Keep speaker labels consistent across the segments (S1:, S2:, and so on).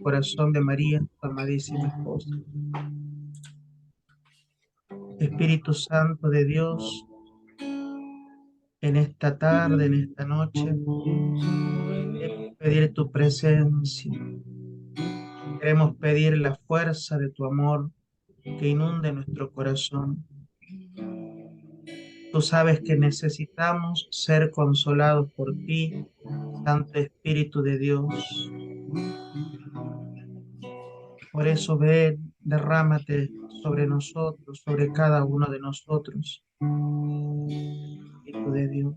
S1: Corazón de María, tu amadísima esposa. Espíritu Santo de Dios, en esta tarde, en esta noche, queremos pedir tu presencia, queremos pedir la fuerza de tu amor que inunde nuestro corazón. Tú sabes que necesitamos ser consolados por ti, Santo Espíritu de Dios. Por eso ven, derrámate sobre nosotros, sobre cada uno de nosotros, Espíritu de Dios.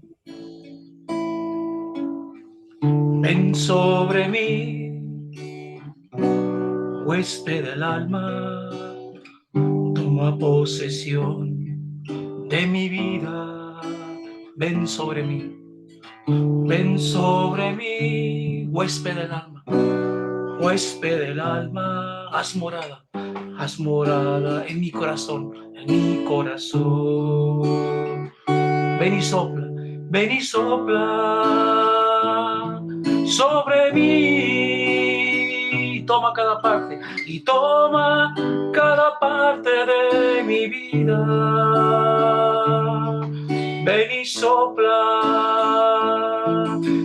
S2: Ven sobre mí, huésped del alma, toma posesión de mi vida. Ven sobre mí, huésped del alma, haz morada en mi corazón, Ven y sopla sobre mí, toma cada parte de mi vida. Ven y sopla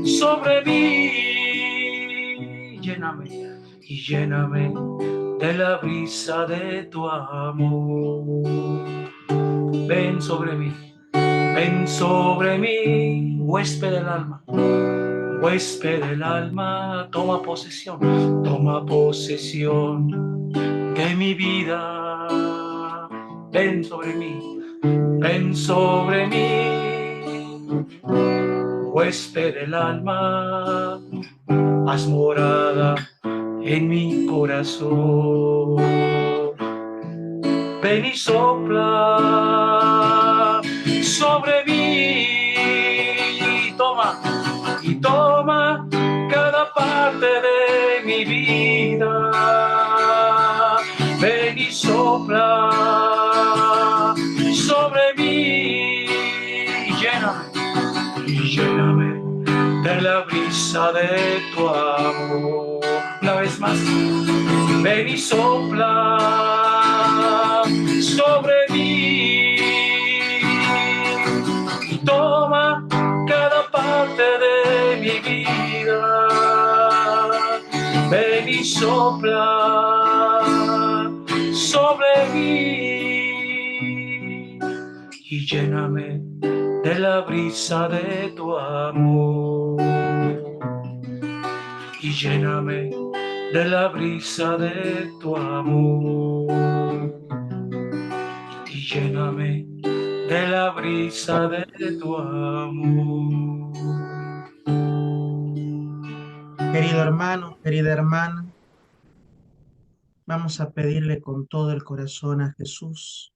S2: sobre mí, lléname de la brisa de tu amor. Ven sobre mí, huésped del alma, toma posesión de mi vida. Ven sobre mí, huésped del alma, haz morada en mi corazón. Ven y sopla sobre mí, toma cada parte de mi vida. Ven y sopla sobre mí, lléname de la brisa de tu amor. Una vez más, ven y sopla sobre mí y toma cada parte de mi vida. Ven y sopla sobre mí y lléname de la brisa de tu amor. Y lléname de la brisa de tu amor. Y lléname de la brisa de tu amor.
S1: Querido hermano, querida hermana, vamos a pedirle con todo el corazón a Jesús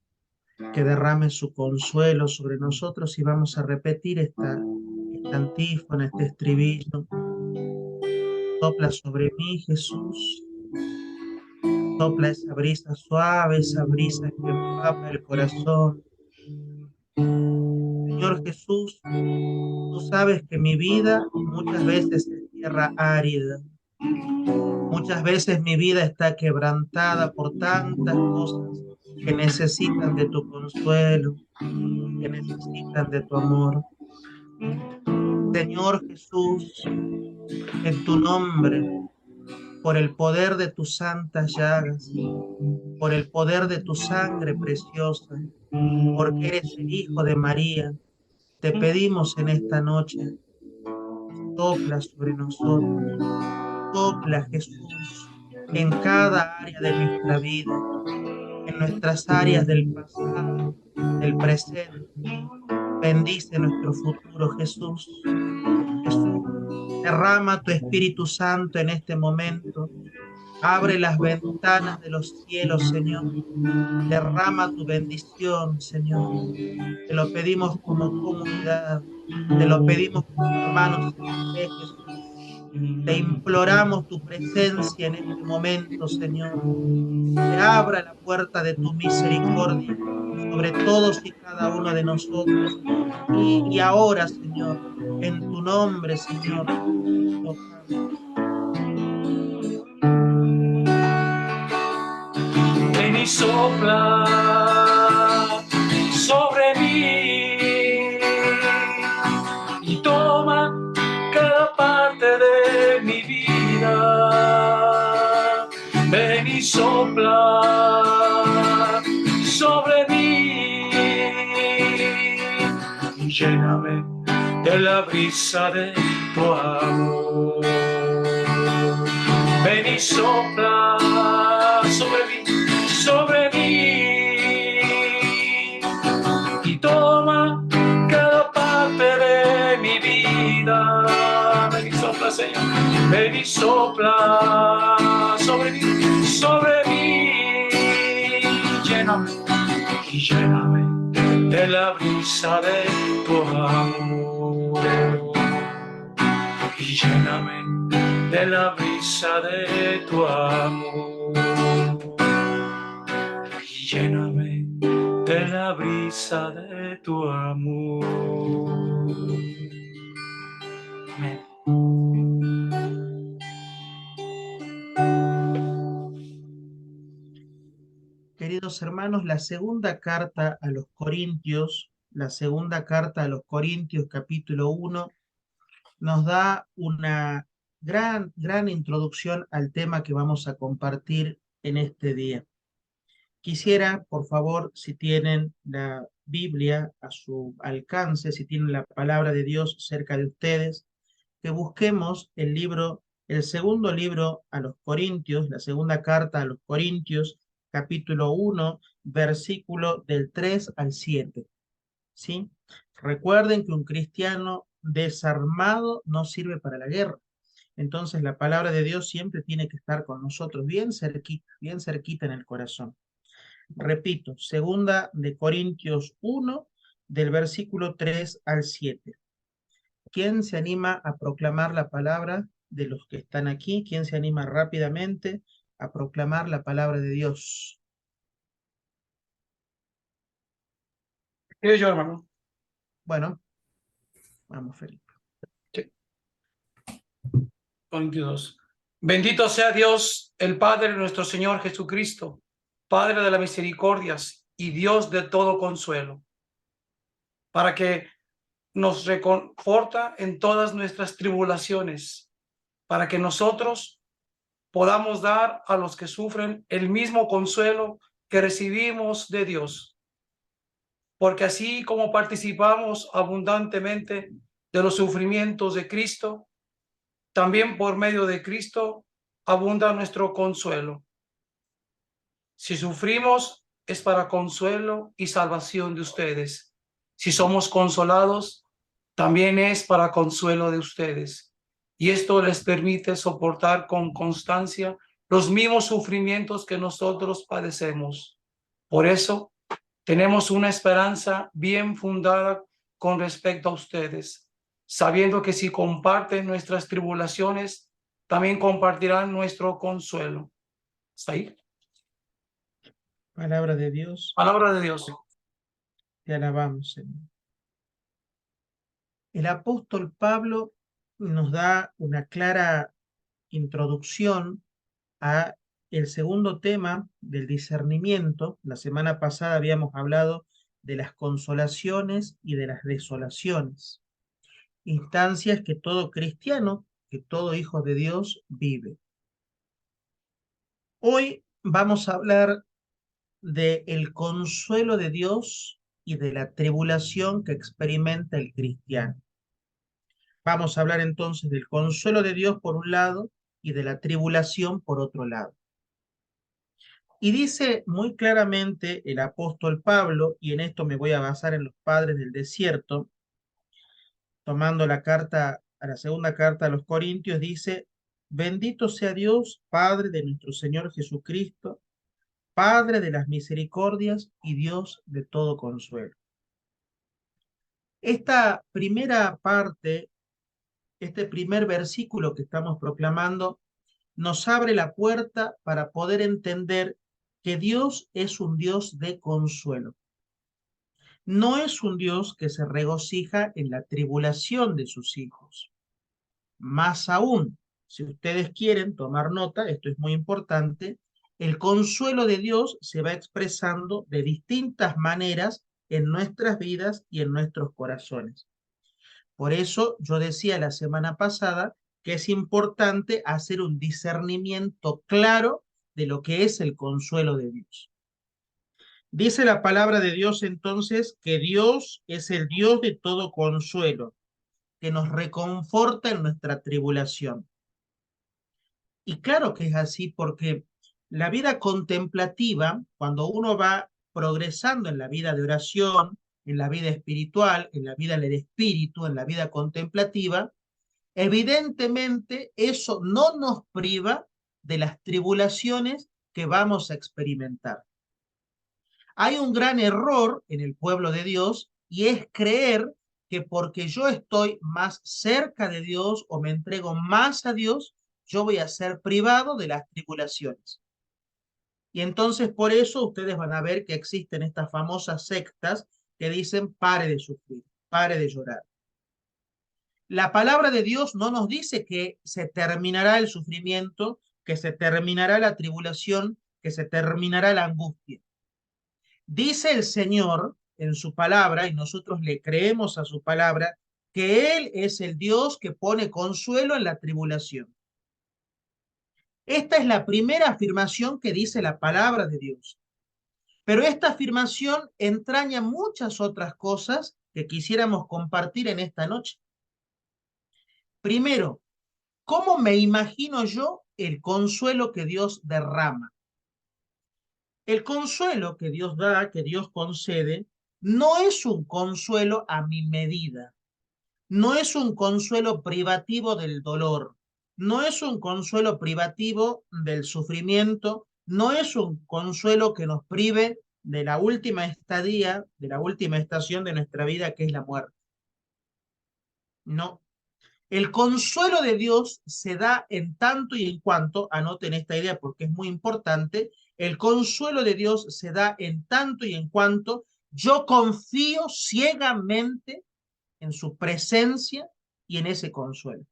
S1: que derrame su consuelo sobre nosotros y vamos a repetir esta antífona, este estribillo. Sopla sobre mí, Jesús. Sopla esa brisa suave, esa brisa que empapa el corazón. Señor Jesús, tú sabes que mi vida muchas veces es tierra árida. Muchas veces mi vida está quebrantada por tantas cosas que necesitan de tu consuelo, que necesitan de tu amor. Señor Jesús, en tu nombre, por el poder de tus santas llagas, por el poder de tu sangre preciosa, porque eres el Hijo de María, te pedimos en esta noche, sopla sobre nosotros, sopla Jesús en cada área de nuestra vida, en nuestras áreas del pasado, del presente. Bendice nuestro futuro, Jesús. Jesús, derrama tu Espíritu Santo en este momento. Abre las ventanas de los cielos, Señor. Derrama tu bendición, Señor. Te lo pedimos como comunidad. Te lo pedimos como hermanos en fe, Jesús. Te imploramos tu presencia en este momento, Señor. Que abra la puerta de tu misericordia sobre todos y cada uno de nosotros. Y ahora, Señor, en tu nombre, Señor,
S2: Ven y sopla sobre mí y toma cada parte de mi vida. Ven y sopla sobre mí y lléname de la brisa de tu amor. Ven y sopla sobre mí y toma cada parte de mi vida. Ven y sopla, Señor. Ven y sopla sobre mí, lléname y lléname de la brisa de tu amor. Y lléname de la brisa de tu amor. Y lléname de la brisa de tu amor. Amén.
S1: Queridos hermanos, la segunda carta a los Corintios, capítulo 1, nos da una gran introducción al tema que vamos a compartir en este día. Quisiera, por favor, si tienen la Biblia a su alcance, si tienen la palabra de Dios cerca de ustedes, que busquemos el segundo libro a los Corintios, la segunda carta a los Corintios, capítulo 1, versículo del 3 al 7. ¿Sí? Recuerden que un cristiano desarmado no sirve para la guerra. Entonces la palabra de Dios siempre tiene que estar con nosotros, bien cerquita en el corazón. Repito, segunda de Corintios 1, del versículo 3 al 7. ¿Quién se anima a proclamar la palabra de los que están aquí? ¿Quién se anima rápidamente a proclamar la palabra de Dios?
S2: ¿Qué yo, hermano?
S1: Bueno, vamos, Felipe.
S2: Sí. 22. Bendito sea Dios, el Padre de nuestro Señor Jesucristo, Padre de las misericordias y Dios de todo consuelo, para que nos reconforta en todas nuestras tribulaciones, para que nosotros podamos dar a los que sufren el mismo consuelo que recibimos de Dios. Porque así como participamos abundantemente de los sufrimientos de Cristo, también por medio de Cristo abunda nuestro consuelo. Si sufrimos, es para consuelo y salvación de ustedes. Si somos consolados, también es para consuelo de ustedes. Y esto les permite soportar con constancia los mismos sufrimientos que nosotros padecemos. Por eso, tenemos una esperanza bien fundada con respecto a ustedes, sabiendo que si comparten nuestras tribulaciones, también compartirán nuestro consuelo. ¿Está ahí?
S1: Palabra de Dios,
S2: Palabra de Dios.
S1: te alabamos, Señor. El apóstol Pablo nos da una clara introducción a el segundo tema del discernimiento. La semana pasada habíamos hablado de las consolaciones y de las desolaciones, instancias que todo cristiano, que todo hijo de Dios vive. Hoy vamos a hablar del consuelo de Dios y de la tribulación que experimenta el cristiano. Vamos a hablar entonces del consuelo de Dios por un lado y de la tribulación por otro lado. Y dice muy claramente el apóstol Pablo, y en esto me voy a basar en los padres del desierto, tomando la segunda carta a los Corintios, dice: bendito sea Dios, Padre de nuestro Señor Jesucristo, Padre de las misericordias y Dios de todo consuelo. Esta primera parte, este primer versículo que estamos proclamando, nos abre la puerta para poder entender que Dios es un Dios de consuelo. No es un Dios que se regocija en la tribulación de sus hijos. Más aún, Si ustedes quieren tomar nota, esto es muy importante, el consuelo de Dios se va expresando de distintas maneras en nuestras vidas y en nuestros corazones. Por eso yo decía la semana pasada que es importante hacer un discernimiento claro de lo que es el consuelo de Dios. Dice la palabra de Dios entonces que Dios es el Dios de todo consuelo, que nos reconforta en nuestra tribulación. Y claro que es así porque la vida contemplativa, cuando uno va progresando en la vida de oración, en la vida espiritual, en la vida del espíritu, en la vida contemplativa, evidentemente eso no nos priva de las tribulaciones que vamos a experimentar. Hay un gran error en el pueblo de Dios y es creer que porque yo estoy más cerca de Dios o me entrego más a Dios, yo voy a ser privado de las tribulaciones. Y entonces por eso ustedes van a ver que existen estas famosas sectas que dicen pare de sufrir, pare de llorar. La palabra de Dios no nos dice que se terminará el sufrimiento, que se terminará la tribulación, que se terminará la angustia. Dice el Señor en su palabra, y nosotros le creemos a su palabra, que Él es el Dios que pone consuelo en la tribulación. Esta es la primera afirmación que dice la palabra de Dios. Pero esta afirmación entraña muchas otras cosas que quisiéramos compartir en esta noche. Primero, ¿cómo me imagino yo el consuelo que Dios derrama? El consuelo que Dios da, que Dios concede, no es un consuelo a mi medida, no es un consuelo privativo del dolor, no es un consuelo privativo del sufrimiento, no es un consuelo que nos prive de la última estadía, de la última estación de nuestra vida, que es la muerte. No. El consuelo de Dios se da en tanto y en cuanto, anoten esta idea porque es muy importante, el consuelo de Dios se da en tanto y en cuanto yo confío ciegamente en su presencia y en ese consuelo.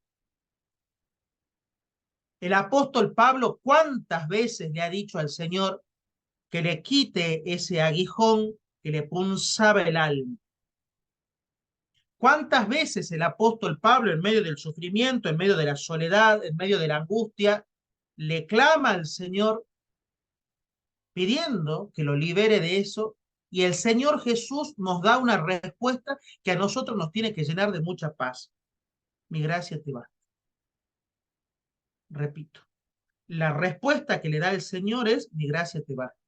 S1: El apóstol Pablo, ¿cuántas veces le ha dicho al Señor que le quite ese aguijón que le punzaba el alma? ¿Cuántas veces el apóstol Pablo, en medio del sufrimiento, en medio de la soledad, en medio de la angustia, le clama al Señor pidiendo que lo libere de eso? Y el Señor Jesús nos da una respuesta que a nosotros nos tiene que llenar de mucha paz. Mi gracia te basta. Repito, la respuesta que le da el Señor es: mi gracia te basta.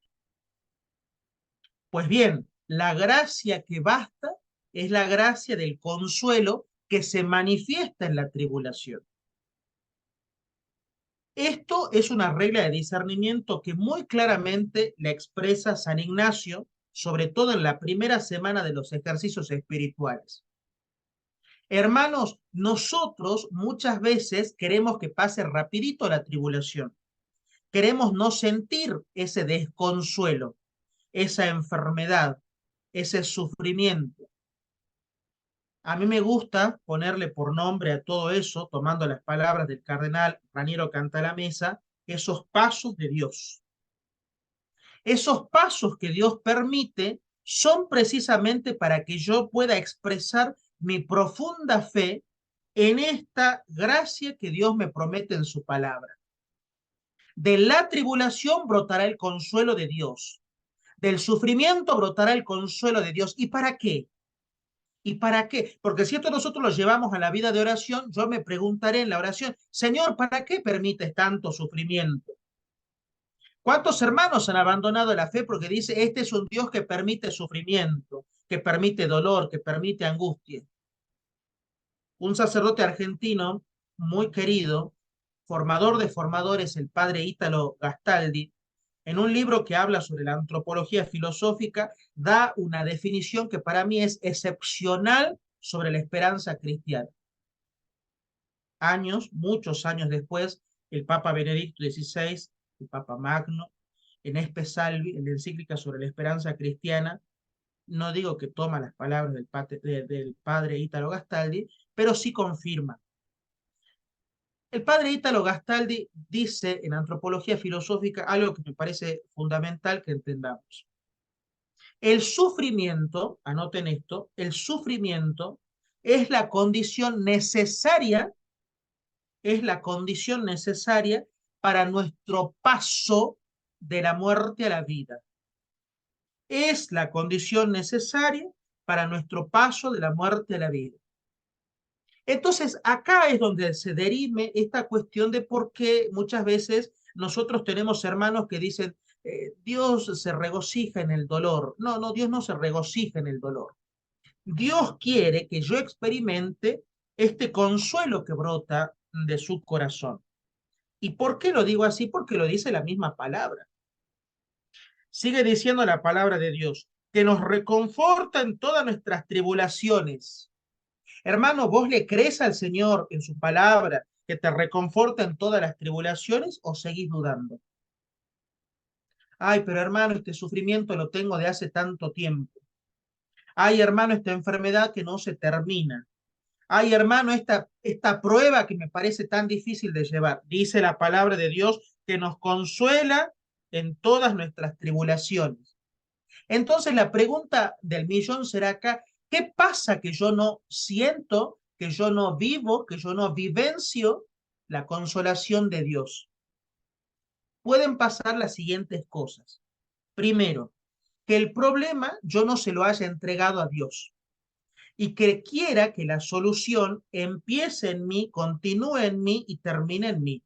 S1: Pues bien, la gracia que basta es la gracia del consuelo que se manifiesta en la tribulación. Esto es una regla de discernimiento que muy claramente la expresa San Ignacio, sobre todo en la primera semana de los ejercicios espirituales. Hermanos, nosotros muchas veces queremos que pase rapidito la tribulación. Queremos no sentir ese desconsuelo, esa enfermedad, ese sufrimiento. A mí me gusta ponerle por nombre a todo eso, tomando las palabras del cardenal Raniero Cantalamessa, esos pasos de Dios. Esos pasos que Dios permite son precisamente para que yo pueda expresar mi profunda fe en esta gracia que Dios me promete en su palabra. De la tribulación brotará el consuelo de Dios. Del sufrimiento brotará el consuelo de Dios. ¿Y para qué? ¿Y para qué? Porque si esto nosotros lo llevamos a la vida de oración, yo me preguntaré en la oración: Señor, ¿para qué permites tanto sufrimiento? ¿Cuántos hermanos han abandonado la fe porque dice, este es un Dios que permite sufrimiento, que permite dolor, que permite angustia? Un sacerdote argentino muy querido, formador de formadores, el padre Ítalo Gastaldi, en un libro que habla sobre la antropología filosófica, da una definición que para mí es excepcional sobre la esperanza cristiana. Muchos años después, el Papa Benedicto XVI, el Papa Magno, en Espe Salvi, en la encíclica sobre la esperanza cristiana, no digo que toma las palabras del padre Ítalo Gastaldi, pero sí confirma. El padre Ítalo Gastaldi dice en Antropología Filosófica algo que me parece fundamental que entendamos. El sufrimiento, anoten esto, el sufrimiento es la condición necesaria para nuestro paso de la muerte a la vida. Es la condición necesaria para nuestro paso de la muerte a la vida. Entonces, acá es donde se derime esta cuestión de por qué muchas veces nosotros tenemos hermanos que dicen, Dios se regocija en el dolor. No, no, Dios no se regocija en el dolor. Dios quiere que yo experimente este consuelo que brota de su corazón. ¿Y por qué lo digo así? Porque lo dice la misma palabra. Sigue diciendo la palabra de Dios, que nos reconforta en todas nuestras tribulaciones. Hermano, ¿vos le crees al Señor en su palabra que te reconforta en todas las tribulaciones o seguís dudando? Ay, pero hermano, este sufrimiento lo tengo de hace tanto tiempo. Ay, hermano, esta enfermedad que no se termina. Ay, hermano, esta prueba que me parece tan difícil de llevar. Dice la palabra de Dios que nos consuela en todas nuestras tribulaciones. Entonces la pregunta del millón será acá, ¿qué pasa que yo no siento, que yo no vivo, que yo no vivencio la consolación de Dios? Pueden pasar las siguientes cosas. Primero, que el problema yo no se lo haya entregado a Dios y que quiera que la solución empiece en mí, continúe en mí y termine en mí.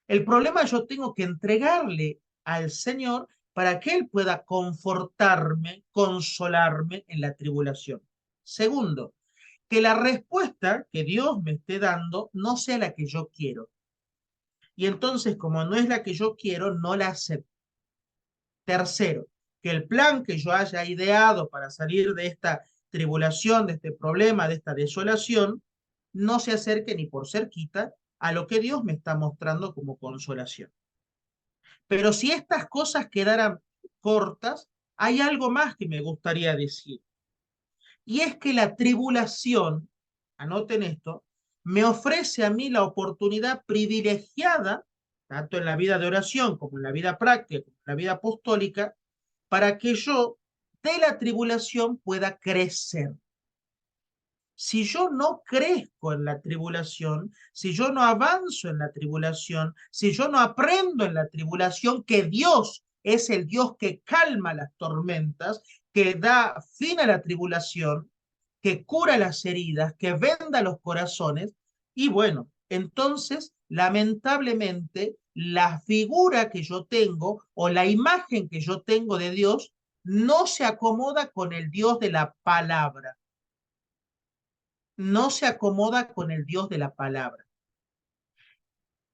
S1: El problema yo tengo que entregarle al Señor para que Él pueda confortarme, consolarme en la tribulación. Segundo, que la respuesta que Dios me esté dando no sea la que yo quiero. Y entonces, como no es la que yo quiero, no la acepto. Tercero, que el plan que yo haya ideado para salir de esta tribulación, de este problema, de esta desolación, no se acerque ni por cerquita a lo que Dios me está mostrando como consolación. Pero si estas cosas quedaran cortas, hay algo más que me gustaría decir. Y es que la tribulación, anoten esto, me ofrece a mí la oportunidad privilegiada, tanto en la vida de oración como en la vida práctica, como en la vida apostólica, para que yo de la tribulación pueda crecer. Si yo no crezco en la tribulación, si yo no avanzo en la tribulación, si yo no aprendo en la tribulación que Dios es el Dios que calma las tormentas, que da fin a la tribulación, que cura las heridas, que venda los corazones, y bueno, entonces, lamentablemente, la figura que yo tengo o la imagen que yo tengo de Dios no se acomoda con el Dios de la palabra, no se acomoda con el Dios de la palabra.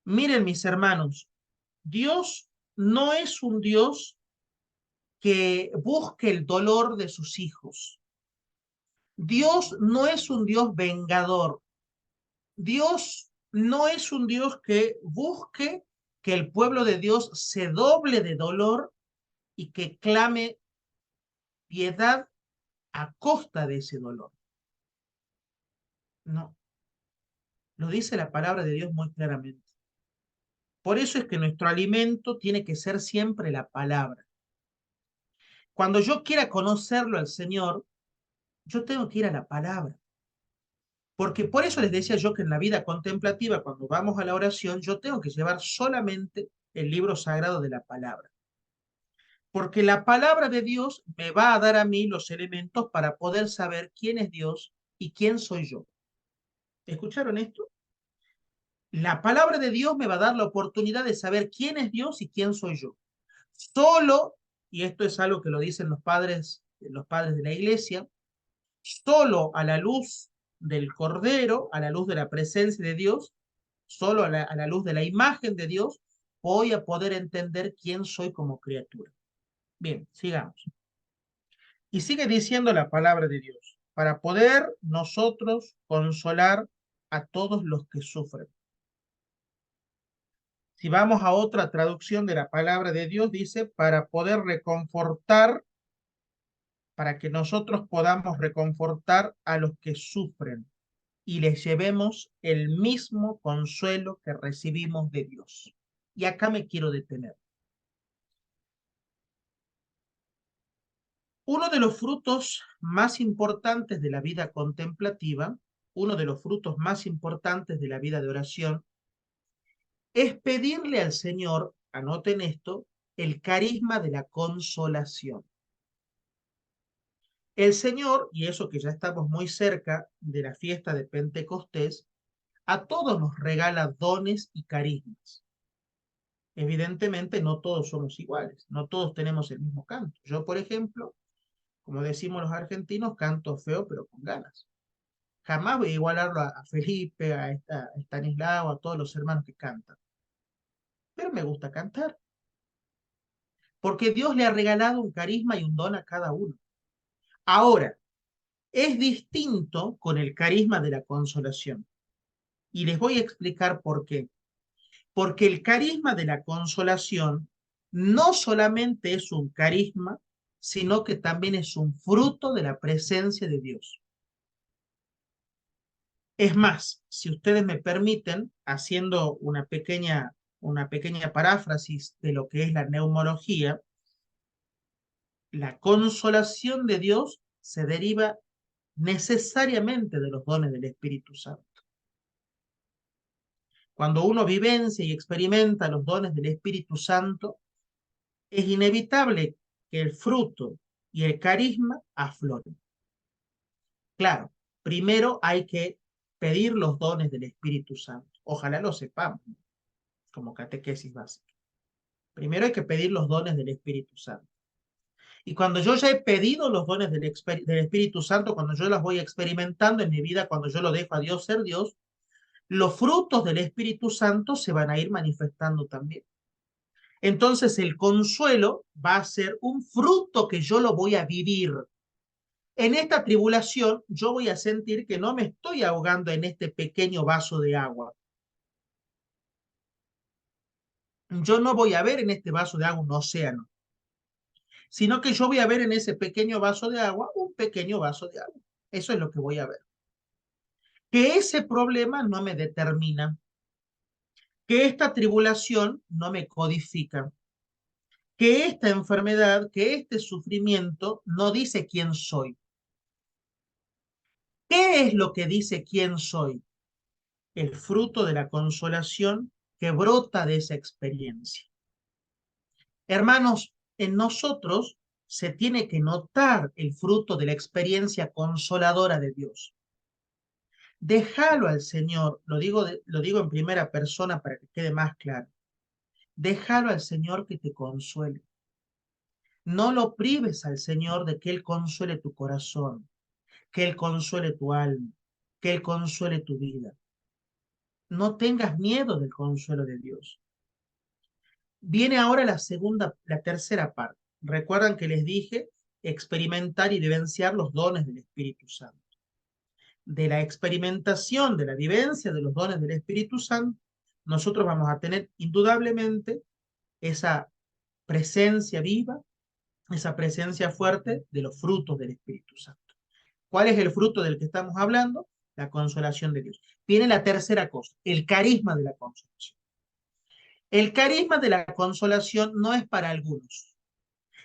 S1: Miren, mis hermanos, Dios no es un Dios que busque el dolor de sus hijos. Dios no es un Dios vengador. Dios no es un Dios que busque que el pueblo de Dios se doble de dolor y que clame piedad a costa de ese dolor. No, lo dice la palabra de Dios muy claramente. Por eso es que nuestro alimento tiene que ser siempre la palabra. Cuando yo quiera conocerlo al Señor, yo tengo que ir a la palabra. Porque por eso les decía yo que en la vida contemplativa, cuando vamos a la oración, yo tengo que llevar solamente el libro sagrado de la palabra. Porque la palabra de Dios me va a dar a mí los elementos para poder saber quién es Dios y quién soy yo. ¿Escucharon esto? La palabra de Dios me va a dar la oportunidad de saber quién es Dios y quién soy yo. Solo, y esto es algo que lo dicen los padres de la iglesia, solo a la luz del Cordero, a la luz de la presencia de Dios, solo a la luz de la imagen de Dios, voy a poder entender quién soy como criatura. Bien, sigamos. Y sigue diciendo la palabra de Dios, para poder nosotros consolar a todos los que sufren. Si vamos a otra traducción de la palabra de Dios, dice, para poder reconfortar, para que nosotros podamos reconfortar a los que sufren. y les llevemos el mismo consuelo que recibimos de Dios. Y acá me quiero detener. Uno de los frutos más importantes de la vida contemplativa, uno de los frutos más importantes de la vida de oración, es pedirle al Señor, anoten esto, el carisma de la consolación. El Señor, y eso que ya estamos muy cerca de la fiesta de Pentecostés, a todos nos regala dones y carismas. Evidentemente no todos somos iguales, no todos tenemos el mismo canto. Yo, por ejemplo, como decimos los argentinos, canto feo pero con ganas. Jamás voy a igualarlo a Felipe, a Estanislao, a todos los hermanos que cantan. Pero me gusta cantar, porque Dios le ha regalado un carisma y un don a cada uno. Ahora, es distinto con el carisma de la consolación. Y les voy a explicar por qué. Porque el carisma de la consolación no solamente es un carisma, sino que también es un fruto de la presencia de Dios. Es más, si ustedes me permiten, haciendo una pequeña paráfrasis de lo que es la neumología, la consolación de Dios se deriva necesariamente de los dones del Espíritu Santo. Cuando uno vivencia y experimenta los dones del Espíritu Santo, es inevitable que el fruto y el carisma afloren. Claro, primero hay que pedir los dones del Espíritu Santo. Ojalá lo sepamos, como catequesis básica. Primero hay que pedir los dones del Espíritu Santo. Y cuando yo ya he pedido los dones del Espíritu Santo, cuando yo las voy experimentando en mi vida, cuando yo lo dejo a Dios ser Dios, los frutos del Espíritu Santo se van a ir manifestando también. Entonces el consuelo va a ser un fruto que yo lo voy a vivir. En esta tribulación yo voy a sentir que no me estoy ahogando en este pequeño vaso de agua. Yo no voy a ver en este vaso de agua un océano, sino que yo voy a ver en ese pequeño vaso de agua un pequeño vaso de agua. Eso es lo que voy a ver. Que ese problema no me determina, que esta tribulación no me codifica, que esta enfermedad, que este sufrimiento no dice quién soy. ¿Qué es lo que dice quién soy? El fruto de la consolación que brota de esa experiencia. Hermanos, en nosotros se tiene que notar el fruto de la experiencia consoladora de Dios. Déjalo al Señor, lo digo en primera persona para que quede más claro. Déjalo al Señor que te consuele. No lo prives al Señor de que Él consuele tu corazón, que Él consuele tu alma, que Él consuele tu vida. No tengas miedo del consuelo de Dios. Viene ahora la tercera parte. Recuerdan que les dije experimentar y vivenciar los dones del Espíritu Santo. De la experimentación, de la vivencia de los dones del Espíritu Santo, nosotros vamos a tener indudablemente esa presencia viva, esa presencia fuerte de los frutos del Espíritu Santo. ¿Cuál es el fruto del que estamos hablando? La consolación de Dios. Viene la tercera cosa, el carisma de la consolación. El carisma de la consolación no es para algunos.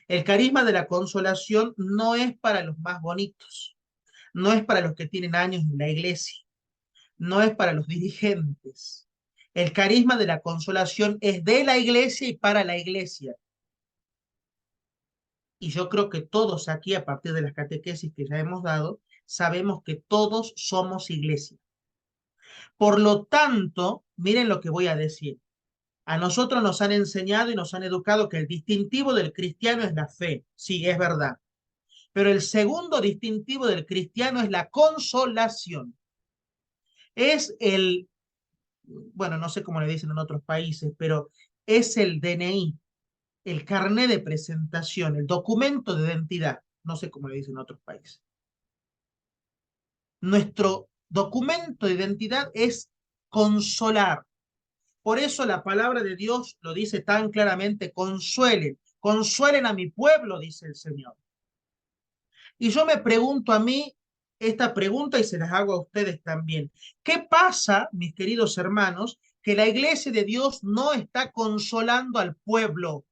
S1: El carisma de la consolación no es para los más bonitos, no es para los que tienen años en la iglesia, no es para los dirigentes. El carisma de la consolación es de la iglesia y para la iglesia. Y yo creo que todos aquí, a partir de las catequesis que ya hemos dado, sabemos que todos somos iglesia. Por lo tanto, miren lo que voy a decir. A nosotros nos han enseñado y nos han educado que el distintivo del cristiano es la fe. Sí, es verdad. Pero el segundo distintivo del cristiano es la consolación. Es bueno, no sé cómo le dicen en otros países, pero es el DNI, el carné de presentación, el documento de identidad. No sé cómo le dicen en otros países. Nuestro documento de identidad es consolar. Por eso la palabra de Dios lo dice tan claramente, consuelen, consuelen a mi pueblo, dice el Señor. Y yo me pregunto a mí, esta pregunta y se las hago a ustedes también. ¿Qué pasa, mis queridos hermanos, que la iglesia de Dios no está consolando al pueblo?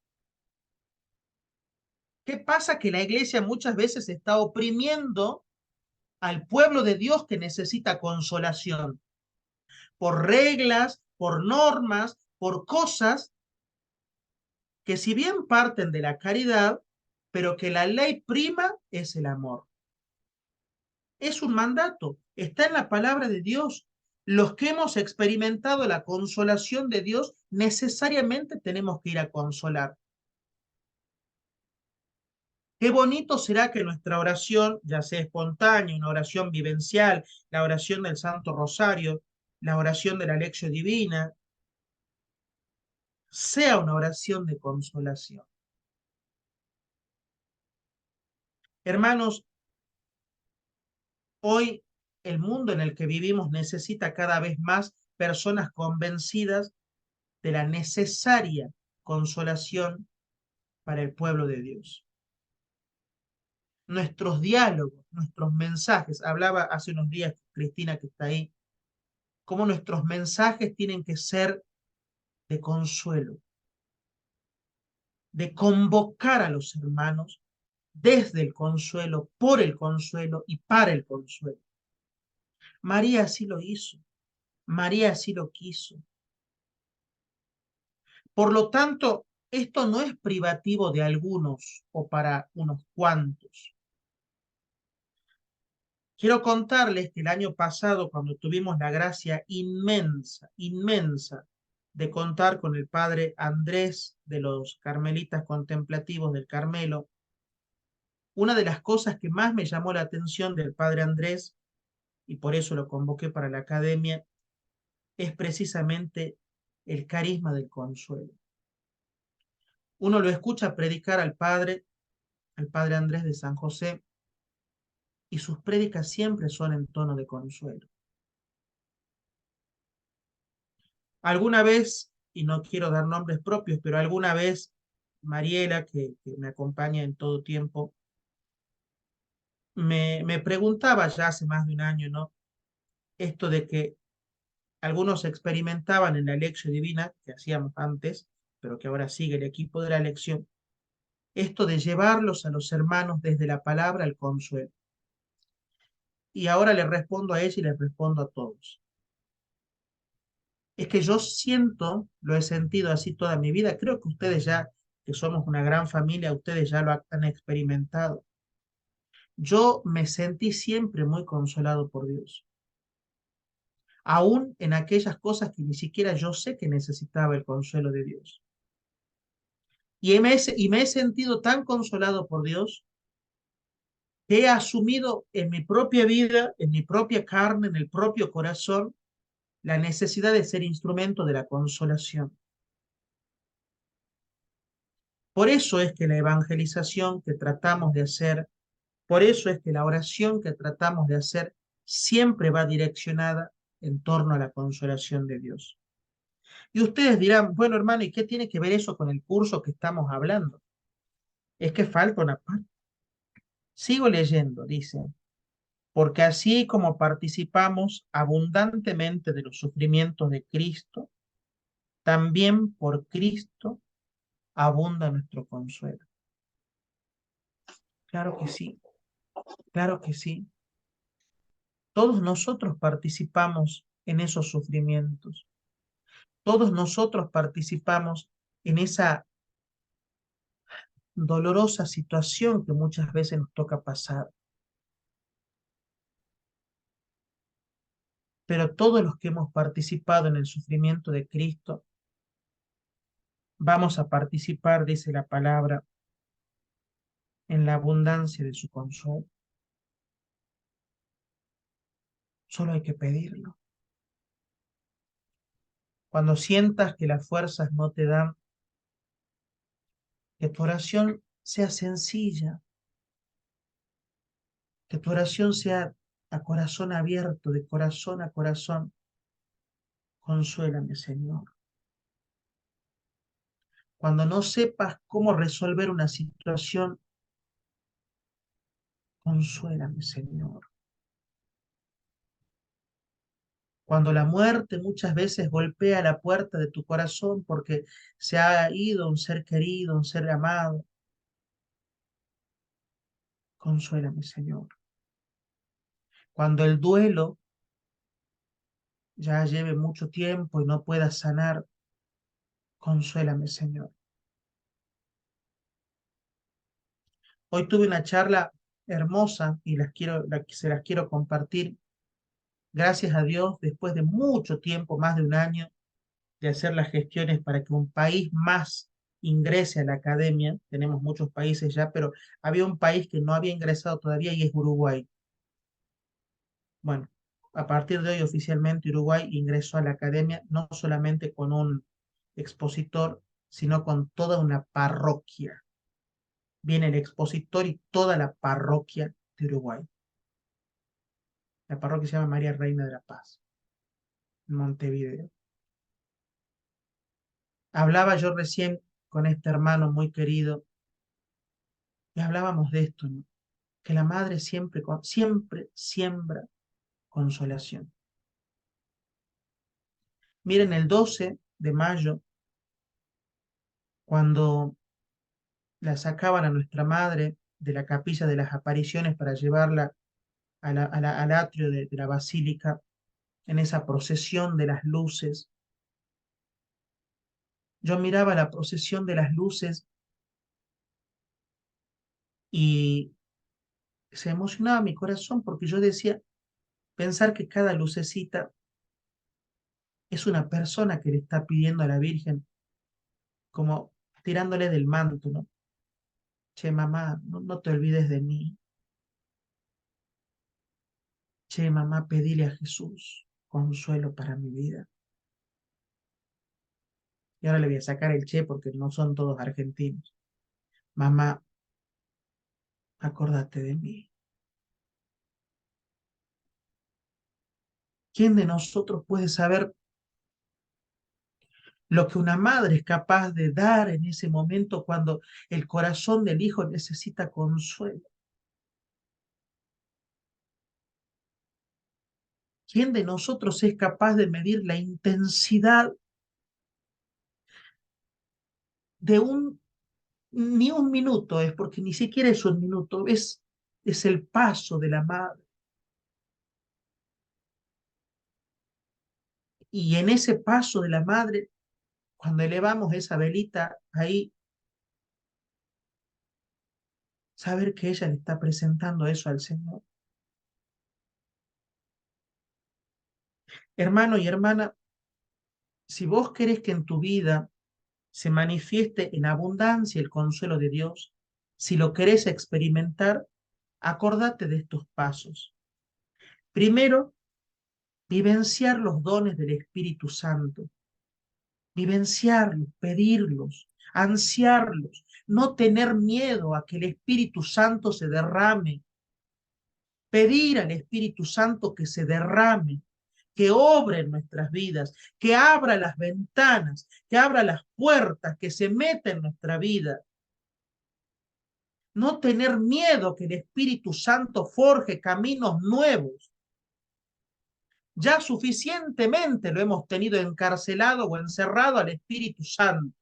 S1: ¿Qué pasa que la iglesia muchas veces está oprimiendo al pueblo de Dios que necesita consolación? Por reglas, por normas, por cosas que si bien parten de la caridad, pero que la ley prima es el amor. Es un mandato, está en la palabra de Dios. Los que hemos experimentado la consolación de Dios necesariamente tenemos que ir a consolar. Qué bonito será que nuestra oración, ya sea espontánea, una oración vivencial, la oración del Santo Rosario, la oración de la Lección Divina, sea una oración de consolación. Hermanos, hoy el mundo en el que vivimos necesita cada vez más personas convencidas de la necesaria consolación para el pueblo de Dios. Nuestros diálogos, nuestros mensajes, hablaba hace unos días Cristina que está ahí, cómo nuestros mensajes tienen que ser de consuelo, de convocar a los hermanos desde el consuelo, por el consuelo y para el consuelo. María así lo hizo, María así lo quiso. Por lo tanto, esto no es privativo de algunos o para unos cuantos. Quiero contarles que el año pasado, cuando tuvimos la gracia inmensa, inmensa, de contar con el padre Andrés de los Carmelitas Contemplativos del Carmelo, una de las cosas que más me llamó la atención del padre Andrés, y por eso lo convoqué para la academia, es precisamente el carisma del consuelo. Uno lo escucha predicar al padre Andrés de San José, y sus prédicas siempre son en tono de consuelo. Alguna vez, y no quiero dar nombres propios, pero alguna vez Mariela, que me acompaña en todo tiempo, me preguntaba ya hace más de un año, ¿no? Esto de que algunos experimentaban en la lección divina, que hacíamos antes, pero que ahora sigue el equipo de la lección, esto de llevarlos a los hermanos desde la palabra al consuelo. Y ahora le respondo a ella y le respondo a todos. Es que yo siento, lo he sentido así toda mi vida, creo que ustedes ya, que somos una gran familia, ustedes ya lo han experimentado. Yo me sentí siempre muy consolado por Dios, aún en aquellas cosas que ni siquiera yo sé que necesitaba el consuelo de Dios. Y me he sentido tan consolado por Dios que he asumido en mi propia vida, en mi propia carne, en el propio corazón, la necesidad de ser instrumento de la consolación. Por eso es que la evangelización que tratamos de hacer, por eso es que la oración que tratamos de hacer siempre va direccionada en torno a la consolación de Dios. Y ustedes dirán, bueno hermano, ¿y qué tiene que ver eso con el curso que estamos hablando? Es que falta una parte. Sigo leyendo, dice, porque así como participamos abundantemente de los sufrimientos de Cristo, también por Cristo abunda nuestro consuelo. Claro que sí, claro que sí. Todos nosotros participamos en esos sufrimientos. Todos nosotros participamos en esa dolorosa situación que muchas veces nos toca pasar. Pero todos los que hemos participado en el sufrimiento de Cristo, vamos a participar, dice la palabra, en la abundancia de su consuelo. Solo hay que pedirlo. Cuando sientas que las fuerzas no te dan, que tu oración sea sencilla, que tu oración sea a corazón abierto, de corazón a corazón. Consuélame, Señor. Cuando no sepas cómo resolver una situación, consuélame, Señor. Cuando la muerte muchas veces golpea la puerta de tu corazón porque se ha ido un ser querido, un ser amado. Consuélame, Señor. Cuando el duelo ya lleve mucho tiempo y no pueda sanar, consuélame, Señor. Hoy tuve una charla hermosa y se las quiero compartir. Gracias a Dios, después de mucho tiempo, más de un año, de hacer las gestiones para que un país más ingrese a la academia. Tenemos muchos países ya, pero había un país que no había ingresado todavía y es Uruguay. Bueno, a partir de hoy oficialmente Uruguay ingresó a la academia no solamente con un expositor, sino con toda una parroquia. Viene el expositor y toda la parroquia de Uruguay. La parroquia se llama María Reina de la Paz, en Montevideo. Hablaba yo recién con este hermano muy querido y hablábamos de esto, ¿no? Que la madre siempre siembra consolación. Miren, el 12 de mayo, cuando la sacaban a nuestra madre de la capilla de las apariciones para llevarla al atrio de la basílica, en esa procesión de las luces, yo miraba la procesión de las luces y se emocionaba mi corazón porque yo decía, pensar que cada lucecita es una persona que le está pidiendo a la Virgen, como tirándole del manto, ¿no? Che, mamá, no te olvides de mí. Che, mamá, pedile a Jesús consuelo para mi vida. Y ahora le voy a sacar el che porque no son todos argentinos. Mamá, acordate de mí. ¿Quién de nosotros puede saber lo que una madre es capaz de dar en ese momento cuando el corazón del hijo necesita consuelo? ¿Quién de nosotros es capaz de medir la intensidad de ni un minuto? Es porque ni siquiera es un minuto, es el paso de la madre. Y en ese paso de la madre, cuando elevamos esa velita ahí, saber que ella le está presentando eso al Señor. Hermano y hermana, si vos querés que en tu vida se manifieste en abundancia el consuelo de Dios, si lo querés experimentar, acordate de estos pasos. Primero, vivenciar los dones del Espíritu Santo, vivenciarlos, pedirlos, ansiarlos, no tener miedo a que el Espíritu Santo se derrame, pedir al Espíritu Santo que se derrame, que obre en nuestras vidas, que abra las ventanas, que abra las puertas, que se meta en nuestra vida. No tener miedo que el Espíritu Santo forje caminos nuevos. Ya suficientemente lo hemos tenido encarcelado o encerrado al Espíritu Santo.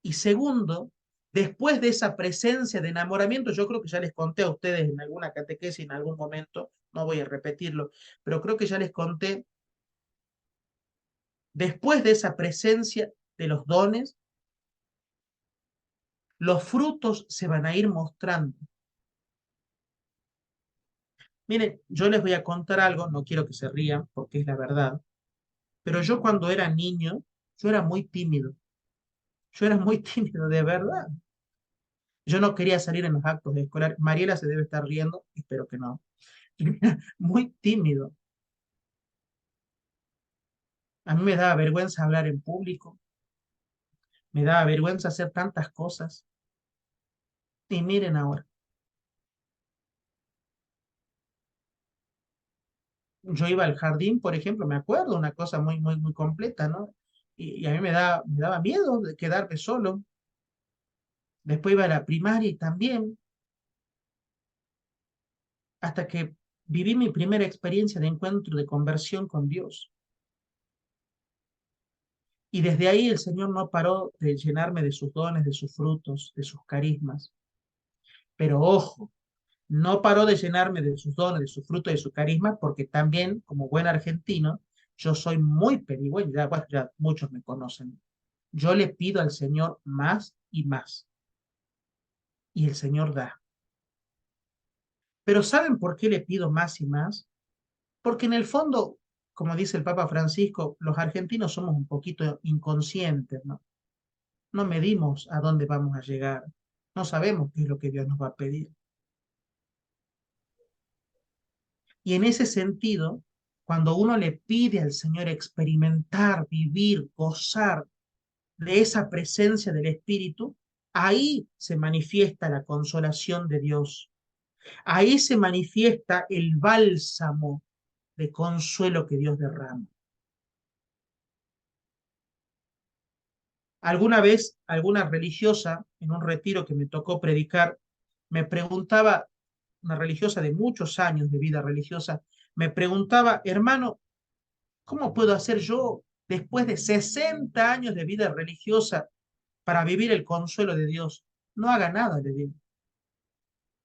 S1: Y segundo, después de esa presencia de enamoramiento, yo creo que ya les conté a ustedes en alguna catequesis en algún momento, no voy a repetirlo, pero creo que ya les conté, después de esa presencia de los dones, los frutos se van a ir mostrando. Miren, yo les voy a contar algo, no quiero que se rían porque es la verdad, pero yo cuando era niño, yo era muy tímido. Yo era muy tímido, de verdad. Yo no quería salir en los actos escolares. Mariela se debe estar riendo, espero que no. Muy tímido. A mí me daba vergüenza hablar en público, me daba vergüenza hacer tantas cosas. Y miren ahora, yo iba al jardín, por ejemplo, me acuerdo, una cosa muy completa, ¿no? Y a mí me daba miedo de quedarme solo. Después iba a la primaria y también, hasta que Viví mi primera experiencia de encuentro, de conversión con Dios. Y desde ahí el Señor no paró de llenarme de sus dones, de sus frutos, de sus carismas. Pero ojo, no paró de llenarme de sus dones, de sus frutos, de sus carismas, porque también, como buen argentino, yo soy muy pedigüeño, ya, bueno, ya muchos me conocen. Yo le pido al Señor más y más, y el Señor da. Pero ¿saben por qué le pido más y más? Porque en el fondo, como dice el Papa Francisco, los argentinos somos un poquito inconscientes, ¿no? No medimos a dónde vamos a llegar, no sabemos qué es lo que Dios nos va a pedir. Y en ese sentido, cuando uno le pide al Señor experimentar, vivir, gozar de esa presencia del Espíritu, ahí se manifiesta la consolación de Dios. Ahí se manifiesta el bálsamo de consuelo que Dios derrama. Alguna vez, alguna religiosa, en un retiro que me tocó predicar, me preguntaba, una religiosa de muchos años de vida religiosa, me preguntaba, hermano, ¿cómo puedo hacer yo, después de 60 años de vida religiosa, para vivir el consuelo de Dios? No haga nada, le digo.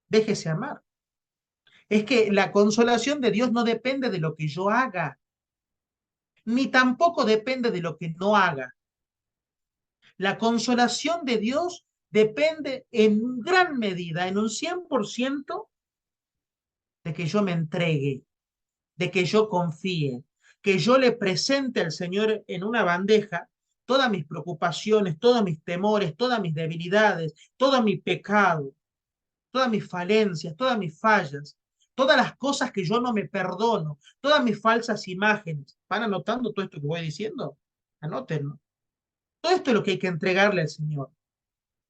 S1: Déjese amar. Es que la consolación de Dios no depende de lo que yo haga, ni tampoco depende de lo que no haga. La consolación de Dios depende en gran medida, en un 100%, de que yo me entregue, de que yo confíe, que yo le presente al Señor en una bandeja todas mis preocupaciones, todos mis temores, todas mis debilidades, todo mi pecado, todas mis falencias, todas mis fallas, todas las cosas que yo no me perdono, todas mis falsas imágenes. ¿Van anotando todo esto que voy diciendo? Anótenlo. Todo esto es lo que hay que entregarle al Señor.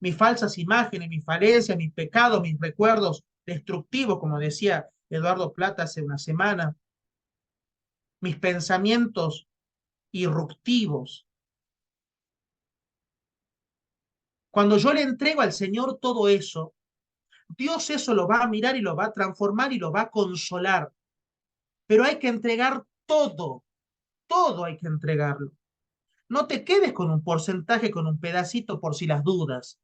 S1: Mis falsas imágenes, mis falencias, mis pecados, mis recuerdos destructivos, como decía Eduardo Plata hace una semana, mis pensamientos irruptivos. Cuando yo le entrego al Señor todo eso, Dios eso lo va a mirar y lo va a transformar y lo va a consolar. Pero hay que entregar todo, todo hay que entregarlo. No te quedes con un porcentaje, con un pedacito por si las dudas,